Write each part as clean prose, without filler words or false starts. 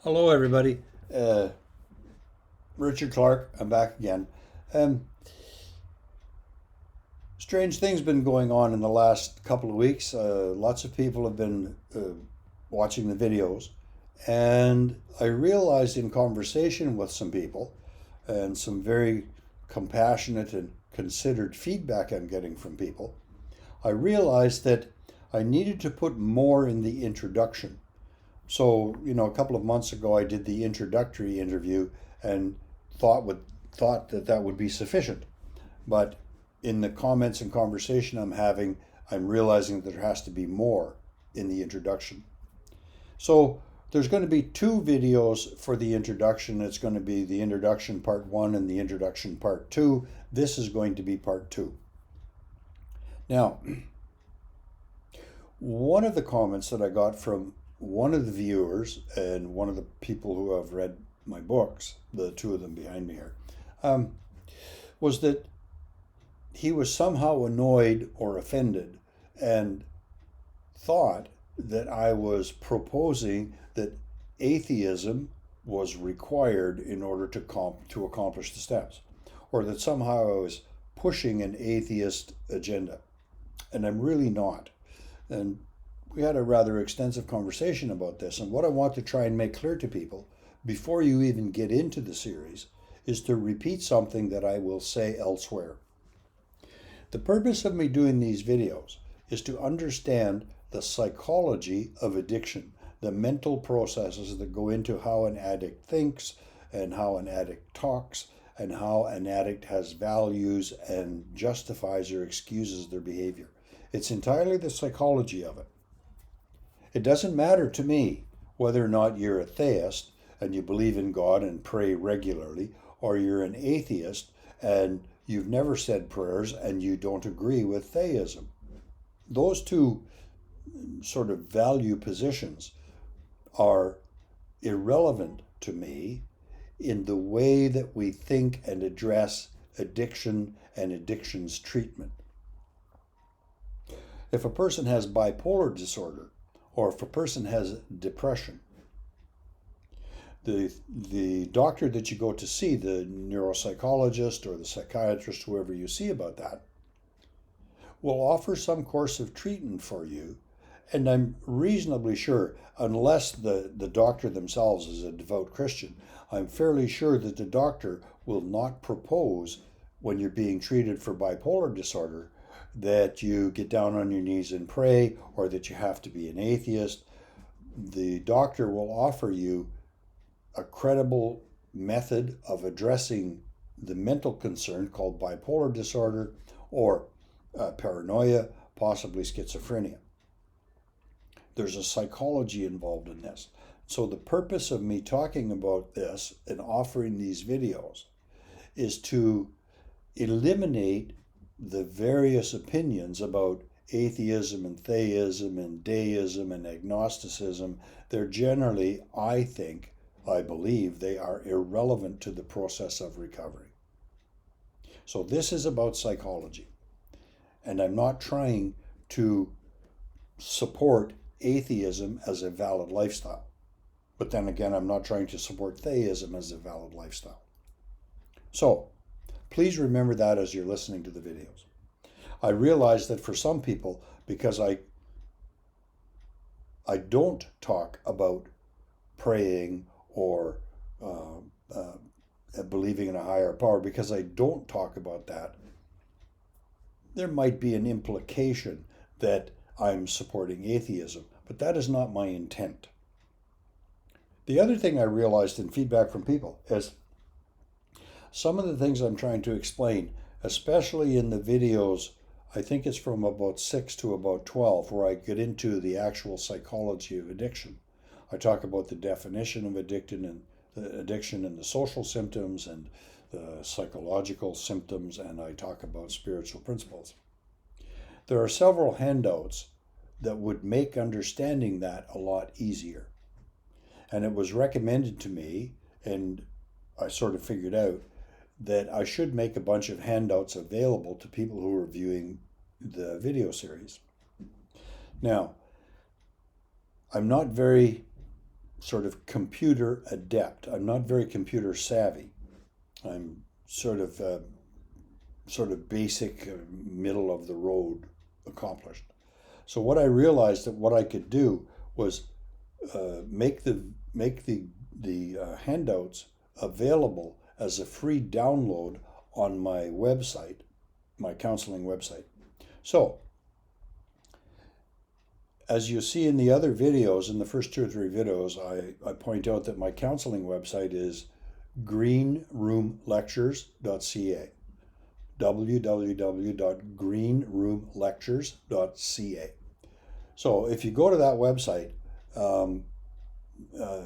Hello, everybody. Richard Clark. I'm back again. Um, Strange things been going on in the last couple of weeks. Lots of people have been watching the videos, and I realized in conversation with some people, and some very compassionate and considered feedback I'm getting from people, I realized that I needed to put more in the introduction. So, a couple of months ago, I did the introductory interview and thought would thought that that would be sufficient. But in the comments and conversation I'm having, I'm realizing that there has to be more in the introduction. So there's going to be two videos for the introduction. It's going to be the introduction part one and the introduction part two. This is going to be part two. Now, one of the comments that I got from one of the viewers and one of the people who have read my books, the two of them behind me here, um, was that he was somehow annoyed or offended and thought that I was proposing that atheism was required in order to accomplish the steps, or that somehow I was pushing an atheist agenda, and I'm really not. And we had a rather extensive conversation about this. And what I want to try and make clear to people before you even get into the series is to repeat something that I will say elsewhere. The purpose of me doing these videos is to understand the psychology of addiction, the mental processes that go into how an addict thinks and how an addict talks and how an addict has values and justifies or excuses their behavior. It's entirely the psychology of it. It doesn't matter to me whether or not you're a theist and you believe in God and pray regularly, or you're an atheist and you've never said prayers and you don't agree with theism. Those two sort of value positions are irrelevant to me in the way that we think and address addiction and addiction's treatment. If a person has bipolar disorder, or if a person has depression, the doctor that you go to see, the neuropsychologist or the psychiatrist, whoever you see about that, will offer some course of treatment for you. And I'm reasonably sure, unless the doctor themselves is a devout Christian, I'm fairly sure that the doctor will not propose, when you're being treated for bipolar disorder, that you get down on your knees and pray or that you have to be an atheist. The doctor will offer you a credible method of addressing the mental concern called bipolar disorder or paranoia, possibly schizophrenia. There's a psychology involved in this. So, the purpose of me talking about this and offering these videos is to eliminate the various opinions about atheism and theism and deism and agnosticism. They're generally, I believe, they are irrelevant to the process of recovery. So this is about psychology. And I'm not trying to support atheism as a valid lifestyle. But then again, I'm not trying to support theism as a valid lifestyle. So please remember that as you're listening to the videos. I realize that for some people, because I don't talk about praying or believing in a higher power, because I don't talk about that, there might be an implication that I'm supporting atheism, but that is not my intent. The other thing I realized in feedback from people is some of the things I'm trying to explain, especially in the videos, I think it's from about 6 to about 12, where I get into the actual psychology of addiction. I talk about the definition of addiction and the social symptoms and the psychological symptoms, and I talk about spiritual principles. There are several handouts that would make understanding that a lot easier. And it was recommended to me, and I sort of figured out that I should make a bunch of handouts available to people who are viewing the video series. Now, I'm not very sort of computer adept. I'm not very computer savvy. I'm sort of basic, middle of the road accomplished. So what I realized that what I could do was make the handouts available as a free download on my website, my counseling website. So, as you see in the other videos, in the first 2 or 3 videos, I point out that my counseling website is greenroomlectures.ca. www.greenroomlectures.ca. So if you go to that website,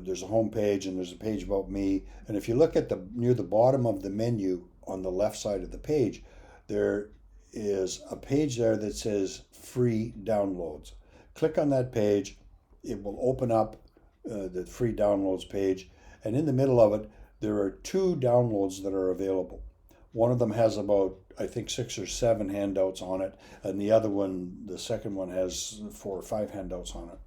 there's a home page and there's a page about me. And if you look at near the bottom of the menu on the left side of the page, there is a page there that says free downloads. Click on that page. It will open up the free downloads page. And in the middle of it, there are 2 downloads that are available. One of them has about, I think, 6 or 7 handouts on it. And the other one, the second one, has 4 or 5 handouts on it.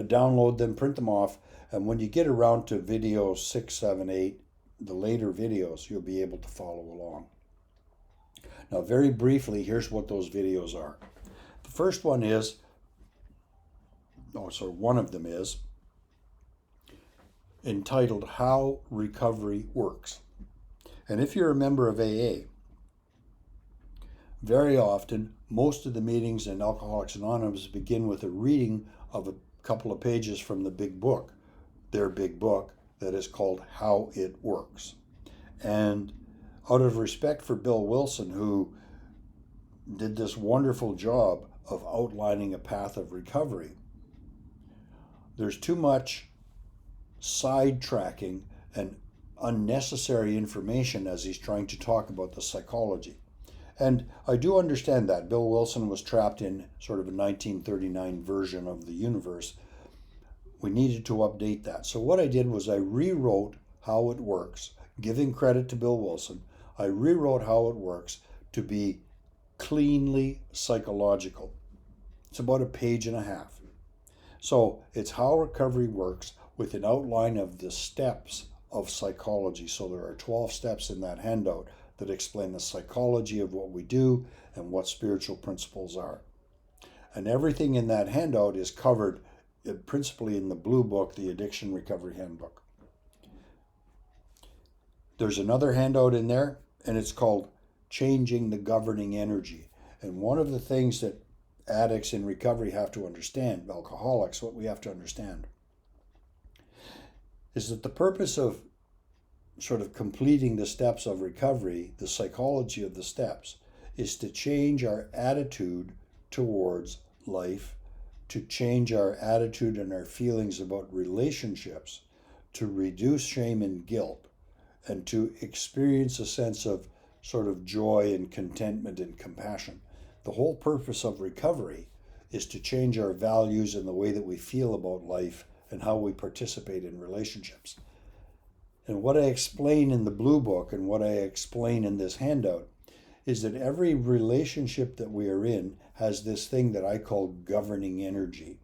Download them, print them off, and when you get around to video 6, 7, 8, the later videos, you'll be able to follow along. Now, very briefly, here's what those videos are. The first one is, one of them is entitled How Recovery Works. And if you're a member of AA, very often, most of the meetings in Alcoholics Anonymous begin with a reading of a couple of pages from the big book, their big book, that is called How It Works. And out of respect for Bill Wilson, who did this wonderful job of outlining a path of recovery, there's too much sidetracking and unnecessary information as he's trying to talk about the psychology. And I do understand that. Bill Wilson was trapped in sort of a 1939 version of the universe. We needed to update that. So what I did was I rewrote How It Works, giving credit to Bill Wilson. I rewrote How It Works to be cleanly psychological. It's about a page and a half. So it's How Recovery Works with an outline of the steps of psychology. So there are 12 steps in that handout that explain the psychology of what we do and what spiritual principles are. And everything in that handout is covered principally in the blue book, the Addiction Recovery Handbook. There's another handout in there, and it's called Changing the Governing Energy. And one of the things that addicts in recovery have to understand, alcoholics, what we have to understand, is that the purpose of sort of completing the steps of recovery, the psychology of the steps, is to change our attitude towards life, to change our attitude and our feelings about relationships, to reduce shame and guilt, and to experience a sense of sort of joy and contentment and compassion. The whole purpose of recovery is to change our values and the way that we feel about life and how we participate in relationships. And what I explain in the blue book and what I explain in this handout is that every relationship that we are in has this thing that I call governing energy.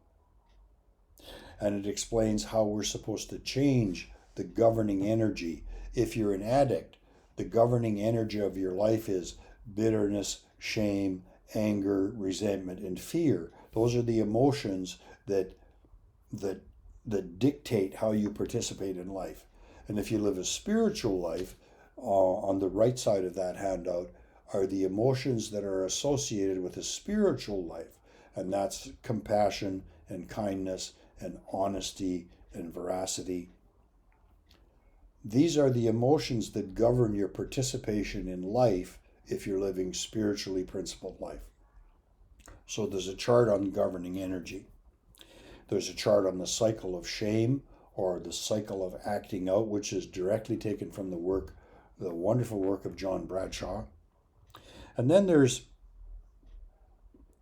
And it explains how we're supposed to change the governing energy. If you're an addict, the governing energy of your life is bitterness, shame, anger, resentment, and fear. Those are the emotions that dictate how you participate in life. And if you live a spiritual life, on the right side of that handout are the emotions that are associated with a spiritual life. And that's compassion and kindness and honesty and veracity. These are the emotions that govern your participation in life if you're living spiritually principled life. So there's a chart on governing energy. There's a chart on the cycle of shame, or the cycle of acting out, which is directly taken from the wonderful work of John Bradshaw. And then there's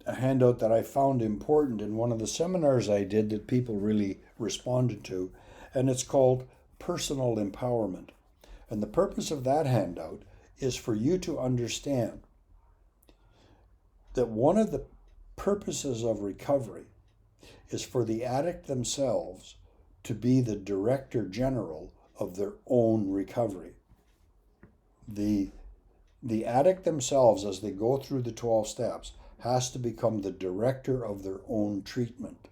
a handout that I found important in one of the seminars I did that people really responded to, and it's called Personal Empowerment. And the purpose of that handout is for you to understand that one of the purposes of recovery is for the addict themselves to be the director general of their own recovery. The addict themselves, as they go through the 12 steps, has to become the director of their own treatment.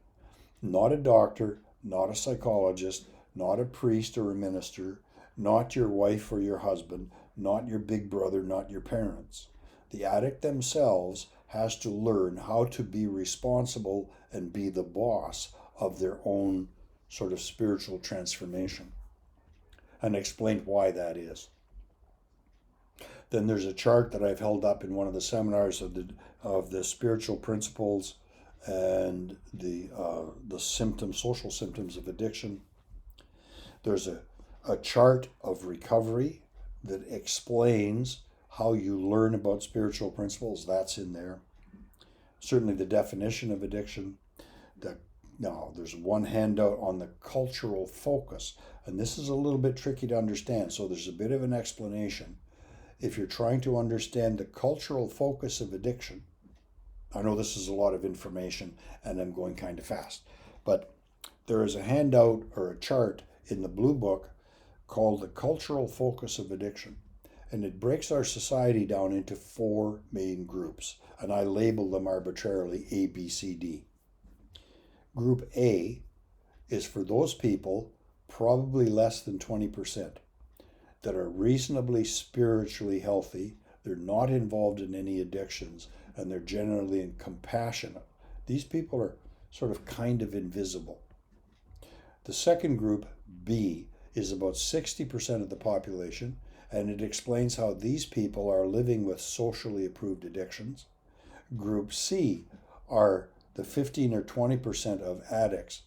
Not a doctor, not a psychologist, not a priest or a minister, not your wife or your husband, not your big brother, not your parents. The addict themselves has to learn how to be responsible and be the boss of their own sort of spiritual transformation, and explain why that is. Then there's a chart that I've held up in one of the seminars of the spiritual principles and the social symptoms of addiction. There's a chart of recovery that explains how you learn about spiritual principles. That's in there. Certainly the definition of addiction. Now, there's one handout on the cultural focus, and this is a little bit tricky to understand, so there's a bit of an explanation. If you're trying to understand the cultural focus of addiction, I know this is a lot of information and I'm going kind of fast, but there is a handout or a chart in the Blue Book called The Cultural Focus of Addiction, and it breaks our society down into 4 main groups, and I label them arbitrarily A, B, C, D. Group A is for those people, probably less than 20%, that are reasonably spiritually healthy, they're not involved in any addictions, and they're generally compassionate. These people are sort of kind of invisible. The second group, B, is about 60% of the population, and it explains how these people are living with socially approved addictions. Group C are the 15 or 20% of addicts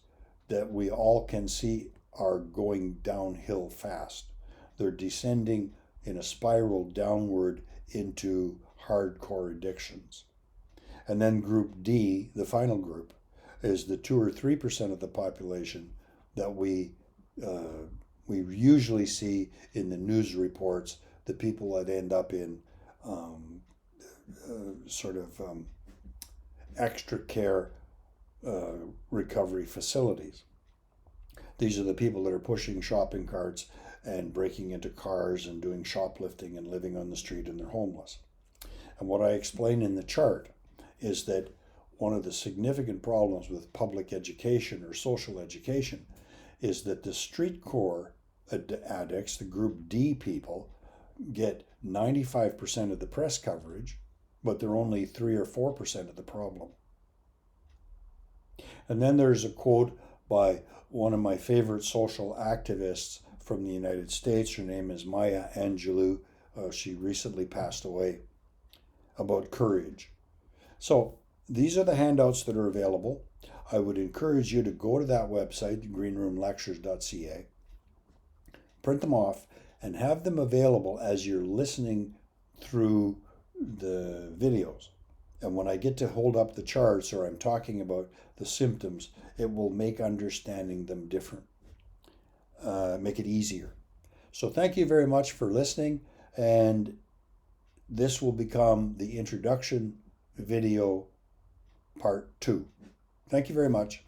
that we all can see are going downhill fast. They're descending in a spiral downward into hardcore addictions. And then group D, the final group, is the 2 or 3% of the population that we usually see in the news reports, the people that end up in extra care recovery facilities. These are the people that are pushing shopping carts and breaking into cars and doing shoplifting and living on the street, and they're homeless. And what I explain in the chart is that one of the significant problems with public education or social education is that the street core addicts, the group D people, get 95% of the press coverage, but they're only 3 or 4% of the problem. And then there's a quote by one of my favorite social activists from the United States. Her name is Maya Angelou. She recently passed away, about courage. So these are the handouts that are available. I would encourage you to go to that website, greenroomlectures.ca, print them off, and have them available as you're listening through the videos. And when I get to hold up the charts or I'm talking about the symptoms, it will make understanding them different, make it easier. So thank you very much for listening, and this will become the introduction video part 2. Thank you very much.